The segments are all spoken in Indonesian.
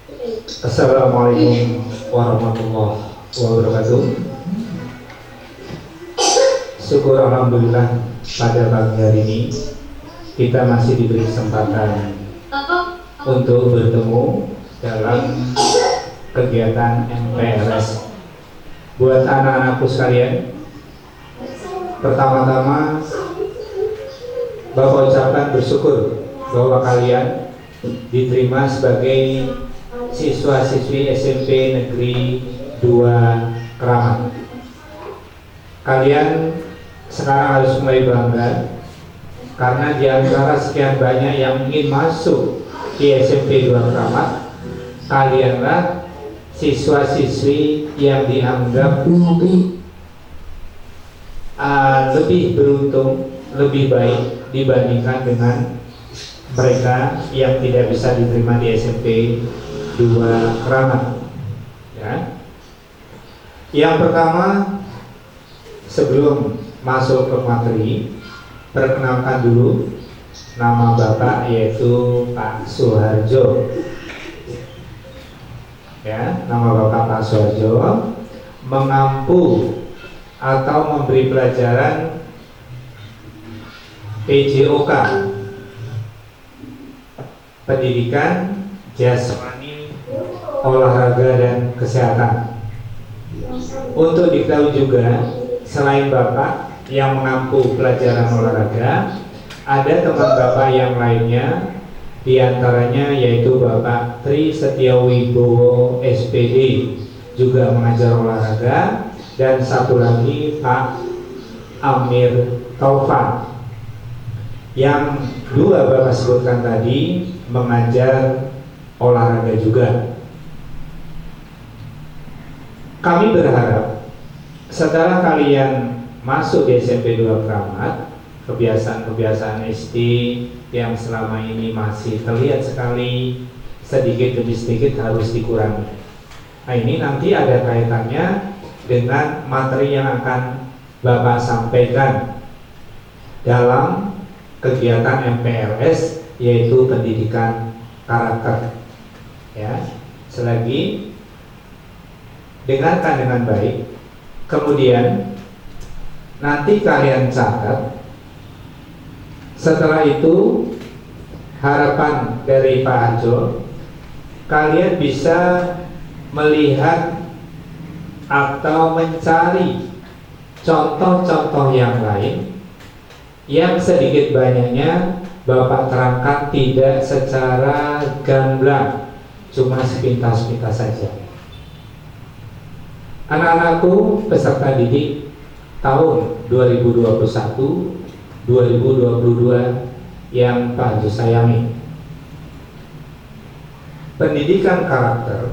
Assalamualaikum warahmatullahi wabarakatuh. Syukur alhamdulillah pada pagi hari ini kita masih diberi kesempatan untuk bertemu dalam kegiatan MPLS. Buat anak-anakku sekalian, pertama-tama Bapak ucapkan bersyukur bahwa kalian diterima sebagai siswa-siswi SMP Negeri 2 Keramat. Kalian sekarang harus mulai bangga karena di antara sekian banyak yang ingin masuk di SMP 2 Keramat, kalianlah siswa-siswi yang dianggap lebih beruntung, lebih baik dibandingkan dengan mereka yang tidak bisa diterima di SMP 2 Keramat. Ya. Yang pertama, sebelum masuk ke materi, perkenalkan dulu nama Bapak, yaitu Pak Suharjo. Ya, nama Bapak Pak Suharjo mengampu atau memberi pelajaran PJOK, Pendidikan Jasmani, Olahraga dan Kesehatan. Untuk diketahui juga, selain Bapak yang mengampu pelajaran olahraga, ada teman Bapak yang lainnya, diantaranya yaitu Bapak Tri Setiawibowo SPD, juga mengajar olahraga, dan satu lagi Pak Amir Taufan, yang dua Bapak sebutkan tadi mengajar olahraga juga. Kami berharap setelah kalian masuk di SMP 2 Keramat, kebiasaan-kebiasaan SD yang selama ini masih terlihat sekali, sedikit demi sedikit harus dikurangi. Nah, ini nanti ada kaitannya dengan materi yang akan Bapak sampaikan dalam kegiatan MPLS, yaitu pendidikan karakter. Ya, selagi dengarkan dengan baik, kemudian nanti kalian catat. Setelah itu, harapan dari Pak Arjo, kalian bisa melihat atau mencari contoh-contoh yang lain yang sedikit banyaknya Bapak terangkan tidak secara gamblang, cuma sepintas-pintas saja. Anak-anakku peserta didik tahun 2021-2022 yang Pak Haji sayangi, pendidikan karakter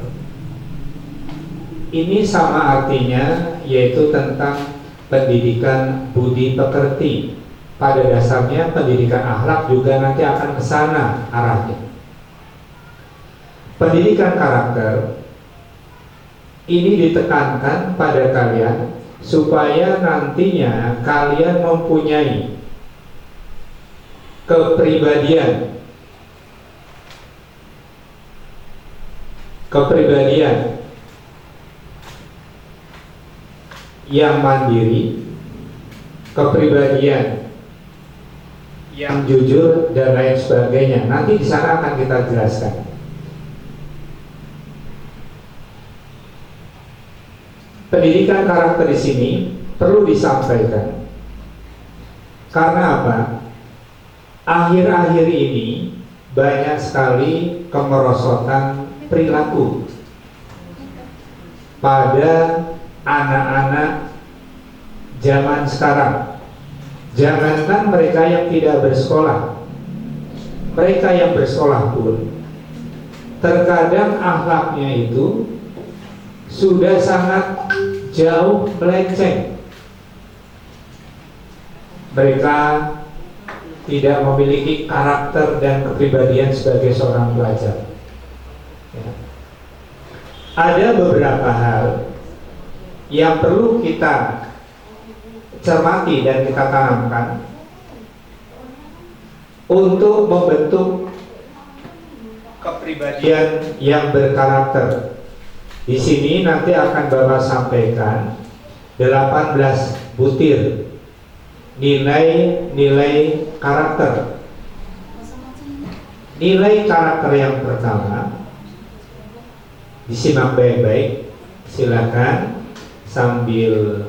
ini sama artinya, yaitu tentang pendidikan budi pekerti. Pada dasarnya pendidikan akhlak juga nanti akan ke sana arahnya. Pendidikan karakter ini ditekankan pada kalian supaya nantinya kalian mempunyai kepribadian yang mandiri, kepribadian yang jujur dan lain sebagainya. Nanti di sana akan kita jelaskan. Pendidikan karakter di sini perlu disampaikan karena apa? Akhir-akhir ini banyak sekali kemerosotan perilaku pada anak-anak zaman sekarang. Jangankan mereka yang tidak bersekolah, mereka yang bersekolah pun terkadang akhlaknya itu sudah sangat jauh melenceng. Mereka tidak memiliki karakter dan kepribadian sebagai seorang pelajar. Ya. Ada beberapa hal yang perlu kita cermati dan kita tanamkan untuk membentuk kepribadian yang berkarakter. Di sini nanti akan Bapak sampaikan 18 butir nilai-nilai karakter. Nilai karakter yang pertama, disimak baik-baik, silakan sambil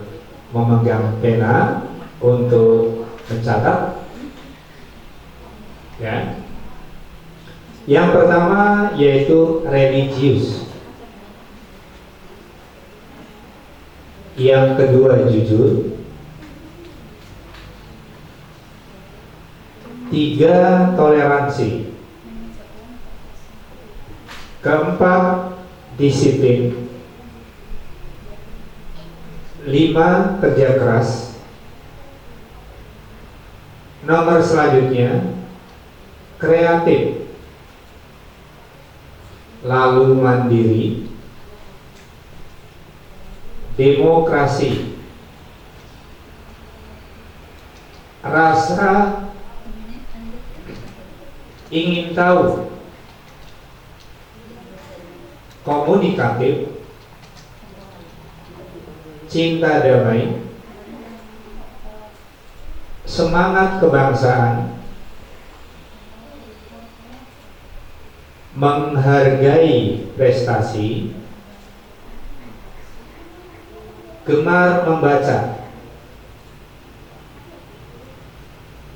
memegang pena untuk mencatat. Ya. Yang pertama yaitu religius. Yang kedua jujur. 3 toleransi. Keempat disiplin. 5 kerja keras. Nomor selanjutnya kreatif, lalu mandiri, demokrasi, rasa ingin tahu, komunikatif, cinta damai, semangat kebangsaan, menghargai prestasi, gemar membaca,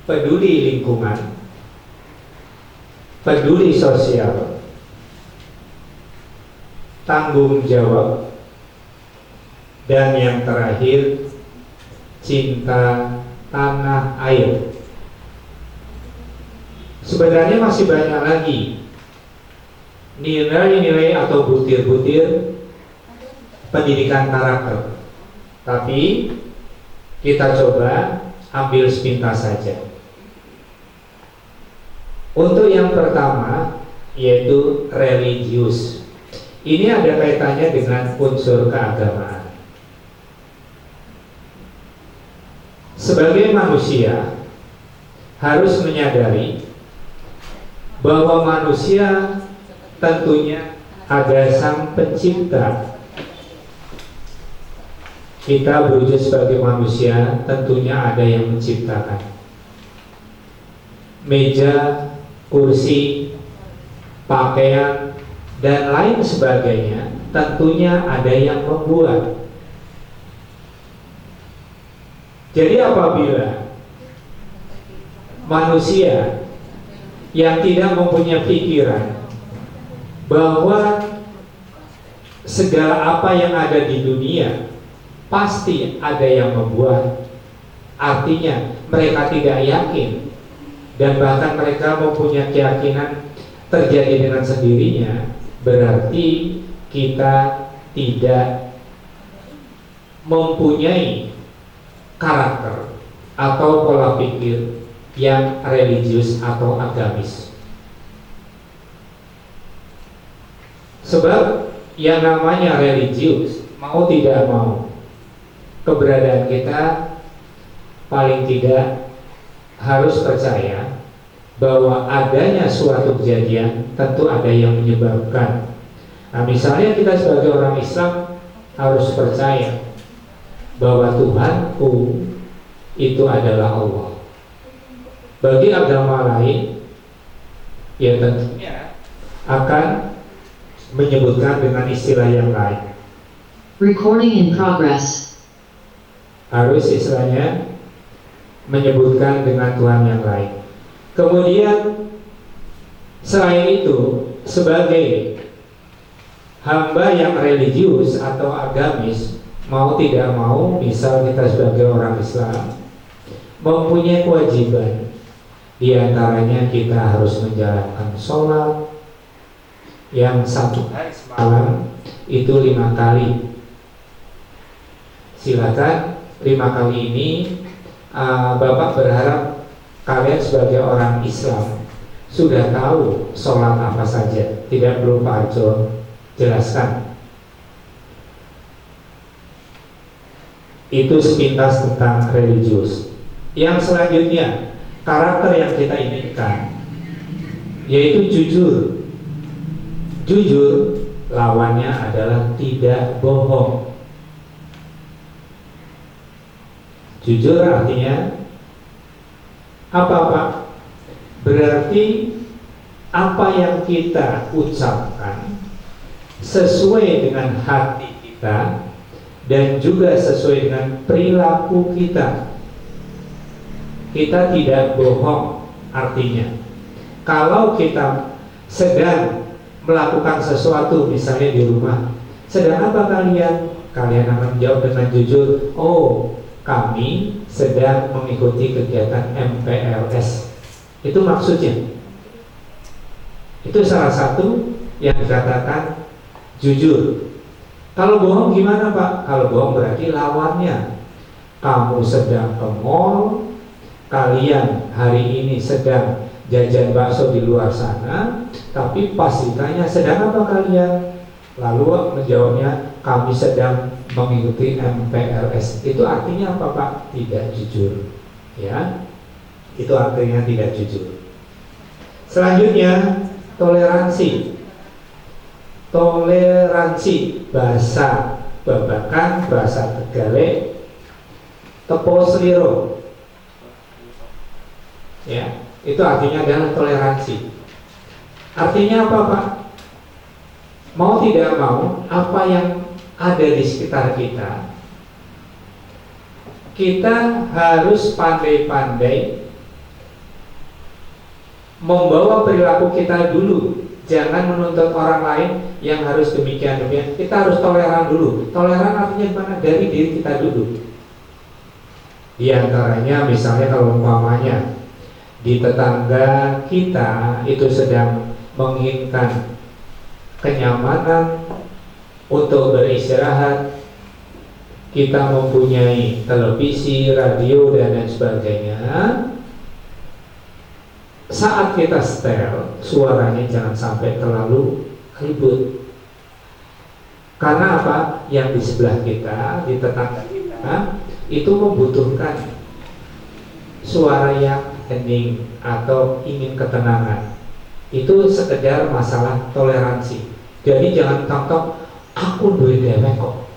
peduli lingkungan, peduli sosial, tanggung jawab, dan yang terakhir cinta tanah air. Sebenarnya masih banyak lagi nilai-nilai atau butir-butir pendidikan karakter, tapi kita coba ambil sepintas saja. Untuk yang pertama yaitu religius. Ini ada kaitannya dengan unsur keagamaan. Sebagai manusia harus menyadari bahwa manusia tentunya ada sang pencipta. Kita berwujud sebagai manusia, tentunya ada yang menciptakan. Meja, kursi, pakaian, dan lain sebagainya, tentunya ada yang membuat. Jadi apabila manusia yang tidak mempunyai pikiran bahwa segala apa yang ada di dunia pasti ada yang membuat, artinya mereka tidak yakin dan bahkan mereka mempunyai keyakinan terjadi dengan sendirinya, berarti kita tidak mempunyai karakter atau pola pikir yang religius atau agamis. Sebab yang namanya religius, mau tidak mau, keberadaan kita paling tidak harus percaya bahwa adanya suatu kejadian tentu ada yang menyebabkan. Nah, misalnya kita sebagai orang Islam harus percaya bahwa Tuhanku itu adalah Allah. Bagi agama lain, ya tentunya akan menyebutkan dengan istilah yang lain. Recording in progress. Harus istilahnya menyebutkan dengan Tuhan yang lain. Kemudian selain itu, sebagai hamba yang religius atau agamis, mau tidak mau, misal kita sebagai orang Islam mempunyai kewajiban. Di antaranya kita harus menjalankan sholat yang satu hari semalam itu 5 kali. Silakan 5 kali ini Bapak berharap kalian sebagai orang Islam sudah tahu sholat apa saja. Tidak perlu Pak Arjo jelaskan. Itu sepintas tentang religius. Yang selanjutnya, karakter yang kita inginkan yaitu jujur. Jujur lawannya adalah tidak bohong. Jujur artinya apa Pak? Berarti apa yang kita ucapkan sesuai dengan hati kita dan juga sesuai dengan perilaku kita. Kita tidak bohong. Artinya kalau kita sedang melakukan sesuatu, misalnya di rumah, sedang apa kalian? Kalian akan menjawab dengan jujur, oh kami sedang mengikuti kegiatan MPLS. Itu maksudnya. Itu salah satu yang dikatakan jujur. Kalau bohong gimana Pak? Kalau bohong berarti lawannya. Kamu sedang ke mall, kalian hari ini sedang jajan bakso di luar sana, tapi pas ditanya sedang apa kalian? Lalu menjawabnya kami sedang mengikuti MPLS. Itu artinya apa Pak? Tidak jujur. Ya, itu artinya tidak jujur. Selanjutnya toleransi. Toleransi bahasa Babakan, bahasa Tegalek, tepo seliro. Ya, itu artinya adalah toleransi. Artinya apa Pak? Mau tidak mau, apa yang ada di sekitar kita, kita harus pandai-pandai membawa perilaku kita dulu. Jangan menuntut orang lain yang harus demikian. Kita harus toleran dulu. Toleran artinya gimana? Dari diri kita dulu. Di antaranya misalnya kalau umpamanya di tetangga kita itu sedang menginginkan kenyamanan untuk beristirahat, kita mempunyai televisi, radio dan lain sebagainya. Saat kita setel, suaranya jangan sampai terlalu ribut. Karena apa? Yang di sebelah kita, di tetangga kita, itu membutuhkan suara yang hening atau ingin ketenangan. Itu sekedar masalah toleransi. Jadi jangan tok-tok, aku duwe dewek kok,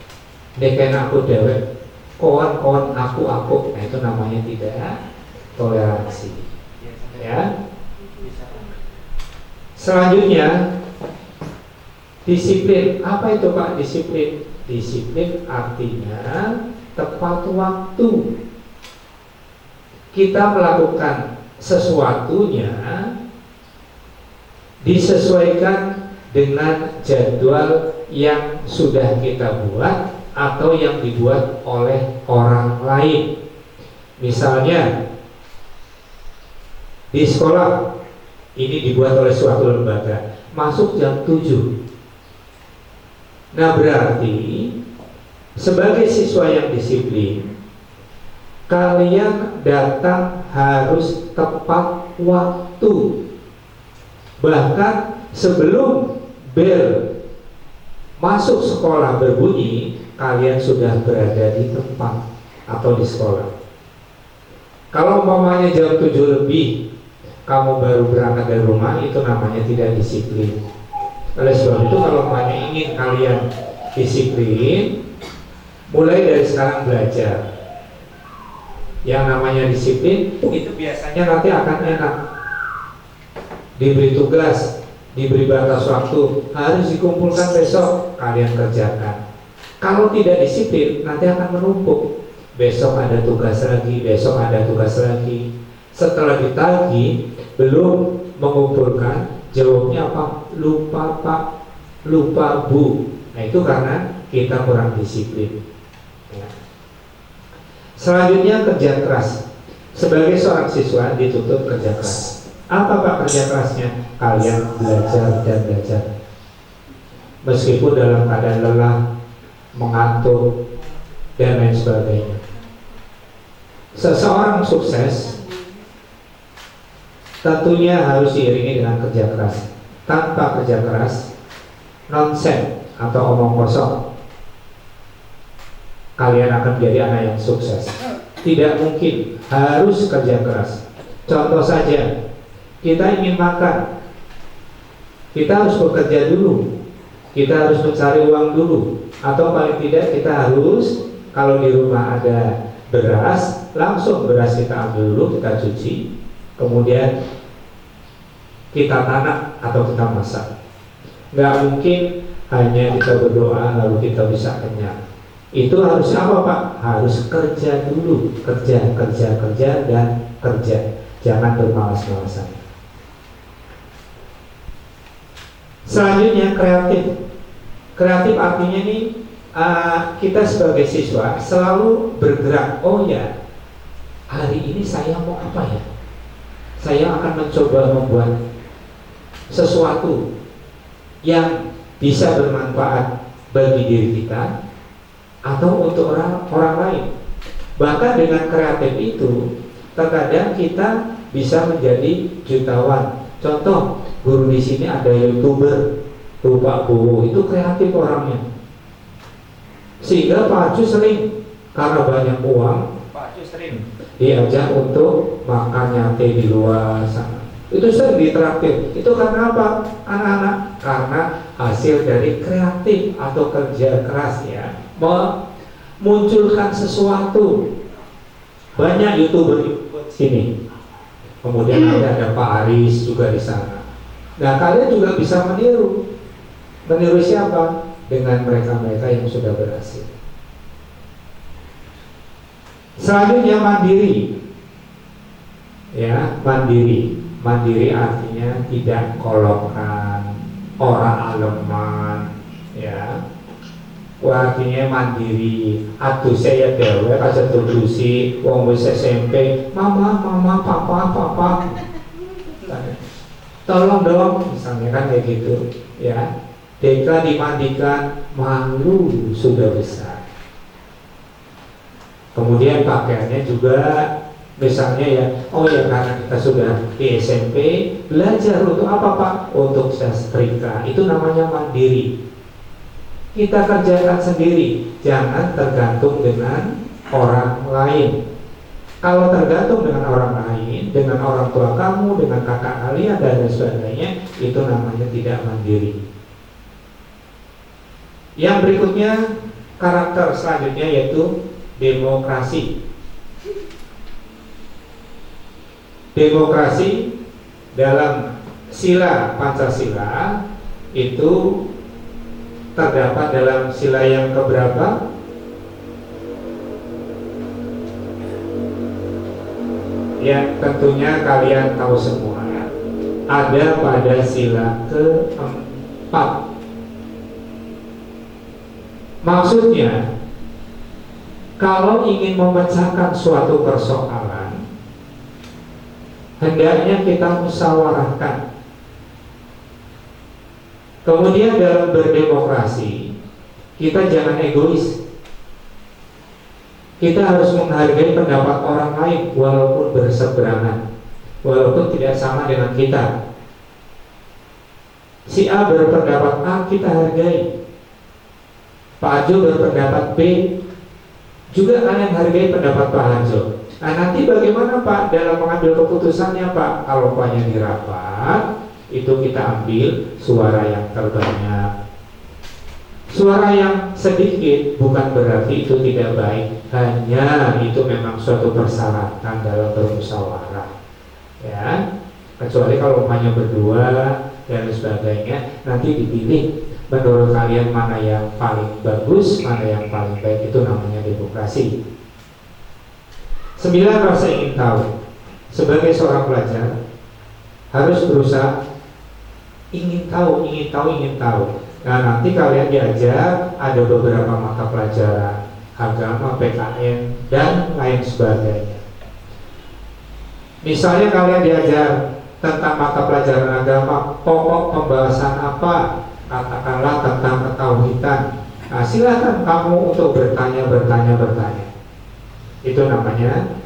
deken aku dewek, kawan aku. Nah itu namanya tidak toleransi. Ya. Selanjutnya disiplin. Apa itu Pak disiplin? Disiplin artinya tepat waktu. Kita melakukan sesuatunya disesuaikan dengan jadwal yang sudah kita buat atau yang dibuat oleh orang lain. Misalnya di sekolah ini dibuat oleh suatu lembaga, masuk jam 7. Nah berarti sebagai siswa yang disiplin, kalian datang harus tepat waktu. Bahkan sebelum bel masuk sekolah berbunyi, kalian sudah berada di tempat atau di sekolah. Kalau umpamanya jam 7 lebih kamu baru berangkat dari rumah, itu namanya tidak disiplin. Oleh sebab itu kalau umpamanya ingin kalian disiplin, mulai dari sekarang belajar. Yang namanya disiplin itu biasanya nanti akan enak. Diberi tugas, diberi batas waktu, harus dikumpulkan besok, kalian kerjakan. Kalau tidak disiplin, nanti akan menumpuk. Besok ada tugas lagi, besok ada tugas lagi. Setelah ditagih, belum mengumpulkan, jawabnya apa? Lupa Pak, lupa Bu. Nah itu karena kita kurang disiplin. Ya. Selanjutnya kerja keras. Sebagai seorang siswa dituntut kerja keras. Apa Pak kerja kerasnya? Kalian belajar dan belajar. Meskipun dalam keadaan lelah, mengantuk, dan lain sebagainya. Seseorang sukses tentunya harus diiringi dengan kerja keras. Tanpa kerja keras, nonsen atau omong kosong, kalian akan menjadi anak yang sukses. Tidak mungkin, harus kerja keras. Contoh saja, kita ingin makan, Kita harus bekerja dulu, kita harus mencari uang dulu, atau paling tidak kita harus, kalau di rumah ada beras, langsung beras kita ambil dulu, kita cuci, kemudian kita tanam atau kita masak. Nggak mungkin hanya kita berdoa lalu kita bisa kenyang. Itu harus apa Pak? Harus kerja dulu, kerja dan kerja. Jangan bermalas-malasan. Selanjutnya kreatif. Kreatif artinya nih kita sebagai siswa selalu bergerak. Oh ya, hari ini saya mau apa ya? Saya akan mencoba membuat sesuatu yang bisa bermanfaat bagi diri kita atau untuk orang lain. Bahkan dengan kreatif itu terkadang kita bisa menjadi jutawan. Contoh, guru di sini ada YouTuber, tuh Pak Bowo, itu kreatif orangnya. Sehingga Pak Aju sering, karena banyak uang, Pak Aju sering diajak untuk makan nyate di luar sana. Itu sering ditraktir. Itu karena apa? Anak-anak, karena hasil dari kreatif atau kerja keras ya, memunculkan sesuatu. Banyak YouTuber di sini. Kemudian ada Pak Aris juga di sana. Nah, kalian juga bisa meniru. Meniru siapa? Dengan mereka-mereka yang sudah berhasil. Selanjutnya mandiri. Ya, mandiri. Mandiri artinya tidak kolokan, orang aleman, ya. Artinya mandiri. Aduh saya dewe aja tudusi wong wis SMP, mama, papa. Tolong dong, misalnya kan kayak gitu, ya. Deka dimandikan, malu sudah besar. Kemudian pakaiannya juga, misalnya ya, oh ya karena kita sudah di SMP, belajar untuk apa Pak? Untuk setrika. Itu namanya mandiri. Kita kerjakan sendiri, jangan tergantung dengan orang lain. Kalau tergantung dengan orang lain, dengan orang tua kamu, dengan kakak kalian dan sebagainya, itu namanya tidak mandiri. Yang berikutnya, karakter selanjutnya yaitu demokrasi. Demokrasi dalam sila Pancasila itu terdapat dalam sila yang keberapa? Ya, tentunya kalian tahu semua. Ada pada sila keempat. Maksudnya, kalau ingin memecahkan suatu persoalan, hendaknya kita musyawarahkan. Kemudian dalam berdemokrasi, kita jangan egois. Kita harus menghargai pendapat orang lain walaupun berseberangan, walaupun tidak sama dengan kita. Si A berpendapat A, kita hargai. Pak Hajo berpendapat B, juga kalian hargai pendapat Pak Hajo. Nah nanti bagaimana Pak dalam mengambil keputusannya Pak? Kalau Paknya di rapat, itu kita ambil suara yang terbanyak. Suara yang sedikit bukan berarti itu tidak baik, hanya itu memang suatu persyaratan dalam bermusyawarah, ya. Kecuali kalau hanya berdua dan sebagainya, nanti dipilih menurut kalian mana yang paling bagus, mana yang paling baik, itu namanya demokrasi. 9, rasa ingin tahu. Sebagai seorang pelajar harus berusaha ingin tahu. Nah nanti kalian diajar ada beberapa mata pelajaran agama, PKN dan lain sebagainya. Misalnya kalian diajar tentang mata pelajaran agama, pokok pembahasan apa? Katakanlah tentang ketauhidan. Nah silakan kamu untuk bertanya. Itu namanya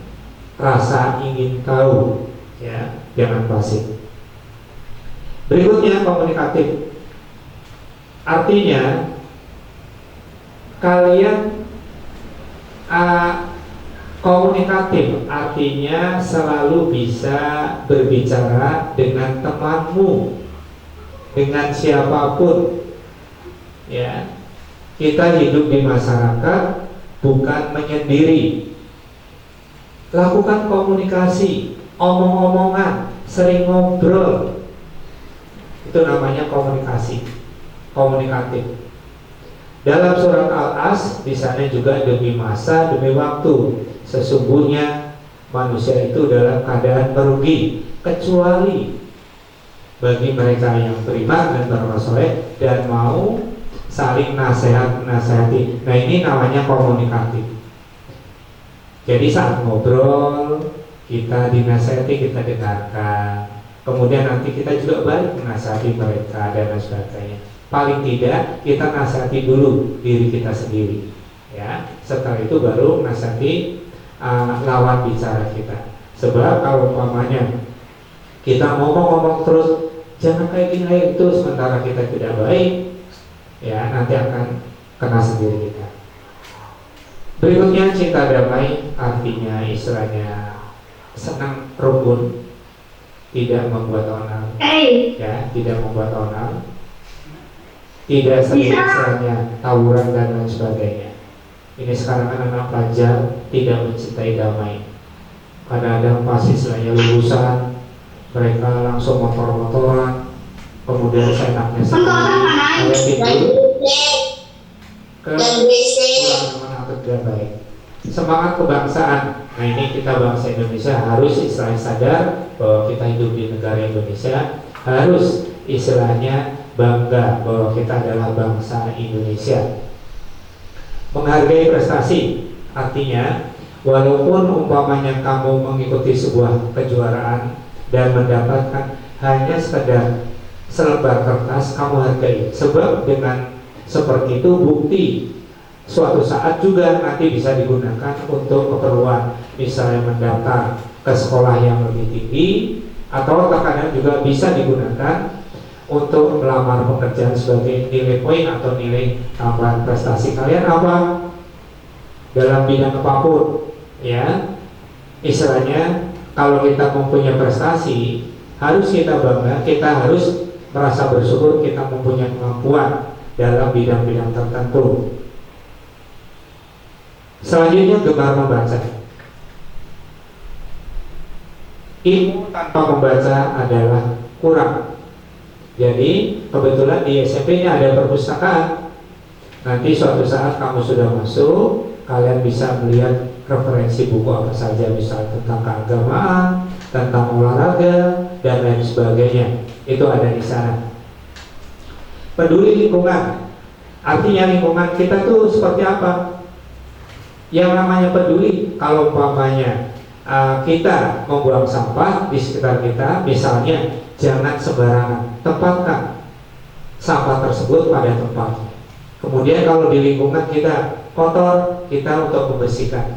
rasa ingin tahu, ya, jangan pasif. Berikutnya komunikatif. Artinya kalian komunikatif artinya selalu bisa berbicara dengan temanmu, dengan siapapun. Ya, kita hidup di masyarakat bukan menyendiri. Lakukan komunikasi, omong-omongan, sering ngobrol. Itu namanya komunikasi, komunikatif. Dalam surat Al-As di sana juga demi masa, demi waktu. Sesungguhnya manusia itu dalam keadaan merugi kecuali bagi mereka yang beriman dan beramal soleh dan mau saling nasihati. Nah, ini namanya komunikatif. Jadi saat ngobrol kita dinasihati, kita dengarkan. Kemudian nanti kita juga balik menasihati mereka dan lain sebagainya. Paling tidak kita nasihati dulu diri kita sendiri, ya. Setelah itu baru nasihati lawan bicara kita. Sebab kalau umpamanya kita ngomong-ngomong terus jangan kayak gini kayak itu, sementara kita tidak baik, ya nanti akan kena sendiri kita. Berikutnya cinta damai, artinya istilahnya senang rukun, tidak membuat onar, ya tidak membuat onar, tidak sering istilahnya tawuran dan lain sebagainya. Ini sekarang kan anak pelajar tidak mencintai damai. Kadang-kadang pas istilahnya lulusan mereka langsung motor-motoran, kemudian seenaknya sendiri, kayak tidur ke mana tidak baik. Semangat kebangsaan. Nah, ini kita bangsa Indonesia harus istilahnya sadar bahwa kita hidup di negara Indonesia, harus istilahnya bangga bahwa kita adalah bangsa Indonesia. Menghargai prestasi, artinya walaupun umpamanya kamu mengikuti sebuah kejuaraan dan mendapatkan hanya sekedar selembar kertas, kamu hargai. Sebab dengan seperti itu bukti suatu saat juga nanti bisa digunakan untuk keperluan, misalnya mendaftar ke sekolah yang lebih tinggi, atau terkadang juga bisa digunakan untuk melamar pekerjaan sebagai nilai poin atau nilai tambahan prestasi kalian apa dalam bidang apapun, ya. Istilahnya kalau kita mempunyai prestasi harus kita bangga, kita harus merasa bersyukur kita mempunyai kemampuan dalam bidang-bidang tertentu. Selanjutnya gemar membaca. Ilmu tanpa membaca adalah kurang. Jadi kebetulan di SMP ini ada perpustakaan. Nanti suatu saat kamu sudah masuk, kalian bisa melihat referensi buku apa saja, misalnya tentang keagamaan, tentang olahraga dan lain sebagainya. Itu ada di sana. Peduli lingkungan. Artinya lingkungan kita tuh seperti apa? Yang namanya peduli, kalau umpamanya kita membuang sampah di sekitar kita, misalnya jangan sembarangan, tempatkan sampah tersebut pada tempatnya. Kemudian kalau di lingkungan kita kotor, kita untuk membersihkan,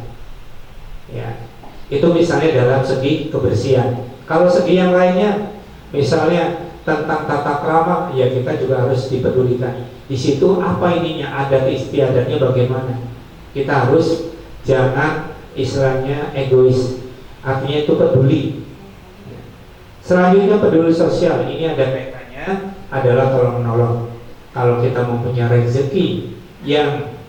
ya. Itu misalnya dalam segi kebersihan. Kalau segi yang lainnya, misalnya tentang tata krama, ya kita juga harus dipedulikan. Di situ apa ininya, adat istiadatnya bagaimana. Kita harus jangan istilahnya egois, artinya itu peduli. Selanjutnya peduli sosial, ini ada kaitannya adalah tolong menolong. Kalau kita mempunyai rezeki yang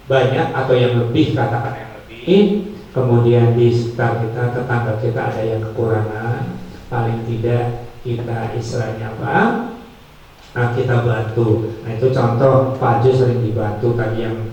banyak atau yang lebih, katakan yang lebih, kemudian di sekitar kita, tetangga kita ada yang kekurangan, paling tidak kita istilahnya apa? Nah, kita bantu. Nah, itu contoh Pak Jo sering dibantu tadi yang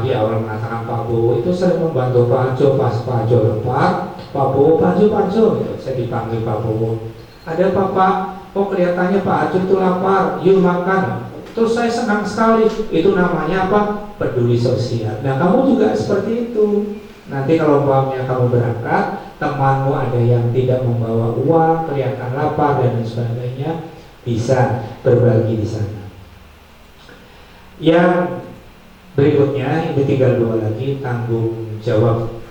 di awal mengatakan Pak Bowo itu sering membantu Pak Jo. Pas Pak Jo lepas, Pak Bowo, Pak Jo, gitu. Saya dipanggil Pak Bowo. Ada apa Pak? Oh kelihatannya Pak Jo itu lapar, yuk makan. Terus saya senang sekali. Itu namanya apa? Peduli sosial. Nah kamu juga seperti itu. Nanti kalau umpamanya kamu berangkat, temanmu ada yang tidak membawa uang, kelihatan lapar dan sebagainya, bisa berbagi di sana. Yang berikutnya, ini tinggal dua lagi, tanggung jawab.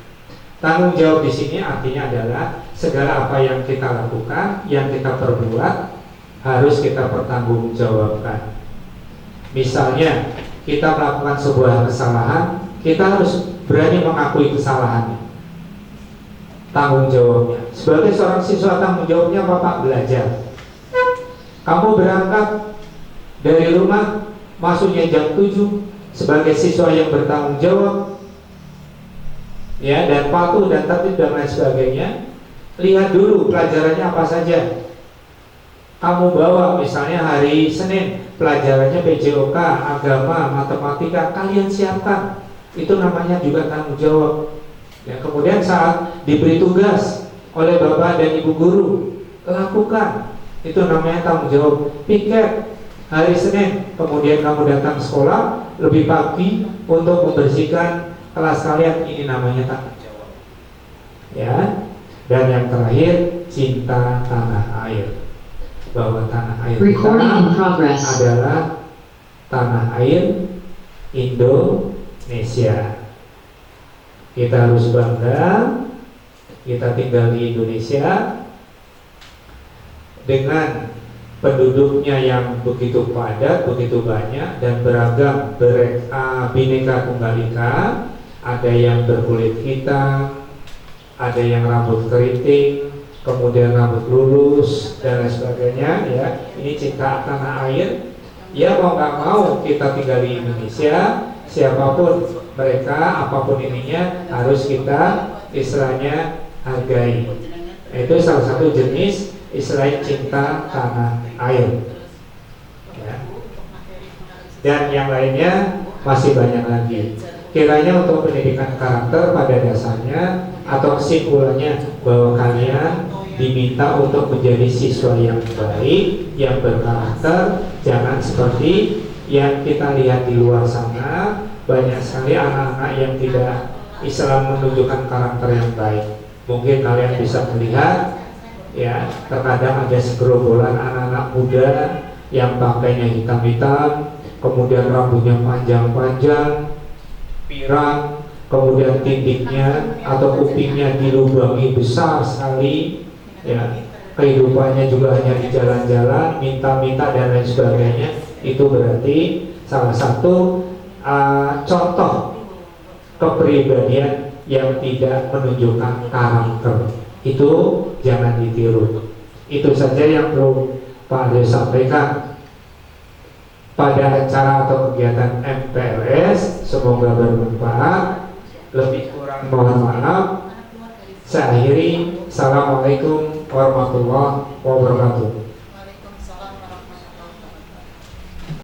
Tanggung jawab di sini artinya adalah segala apa yang kita lakukan, yang kita perbuat, harus kita pertanggungjawabkan. Misalnya, kita melakukan sebuah kesalahan, kita harus berani mengakui kesalahannya. Tanggung jawabnya. Sebagai seorang siswa, tanggung jawabnya Bapak belajar. Kamu berangkat dari rumah, masuknya jam 7 sebagai siswa yang bertanggung jawab, ya, dan patuh dan tertib dan lain sebagainya. Lihat dulu pelajarannya apa saja. Kamu bawa misalnya hari Senin pelajarannya PJOK, agama, matematika, kalian siapkan. Itu namanya juga tanggung jawab. Ya, kemudian saat diberi tugas oleh bapak dan ibu guru, lakukan. Itu namanya tanggung jawab. Piket hari Senin, kemudian kamu datang sekolah lebih pagi untuk membersihkan kelas kalian. Ini namanya tanggung jawab. Ya. Dan yang terakhir, cinta tanah air. Bahwa tanah air Recording in progress. adalah tanah air Indonesia. Kita harus bangga kita tinggal di Indonesia dengan penduduknya yang begitu padat, begitu banyak dan beragam, bineka tunggal ika. Ada yang berkulit hitam, ada yang rambut keriting, kemudian rambut lurus dan lain sebagainya. Ya, ini cinta tanah air. Ya, mau nggak mau kita tinggal di Indonesia, siapapun mereka, apapun ininya, harus kita istilahnya hargai. Itu salah satu jenis istilah cinta tanah air. Ya. Dan yang lainnya masih banyak lagi. Kiranya untuk pendidikan karakter pada dasarnya atau kesimpulannya bahwa kalian diminta untuk menjadi siswa yang baik, yang berkarakter. Jangan seperti yang kita lihat di luar sana, banyak sekali anak-anak yang tidak Islam menunjukkan karakter yang baik. Mungkin kalian bisa melihat, ya, terkadang ada segerombolan anak-anak muda yang pakainya hitam-hitam, kemudian rambutnya panjang-panjang, pirang, kemudian titiknya atau kupingnya dilubangi besar sekali, ya, kehidupannya juga hanya di jalan-jalan, minta-minta dan lain sebagainya. Itu berarti salah satu contoh kepribadian yang tidak menunjukkan karakter. Itu jangan ditiru. Itu saja yang perlu Pak Ade sampaikan pada acara atau kegiatan MPLS. Semoga bermanfaat. Lebih kurang mohon maaf. Saya akhiri. Assalamualaikum warahmatullahi wabarakatuh.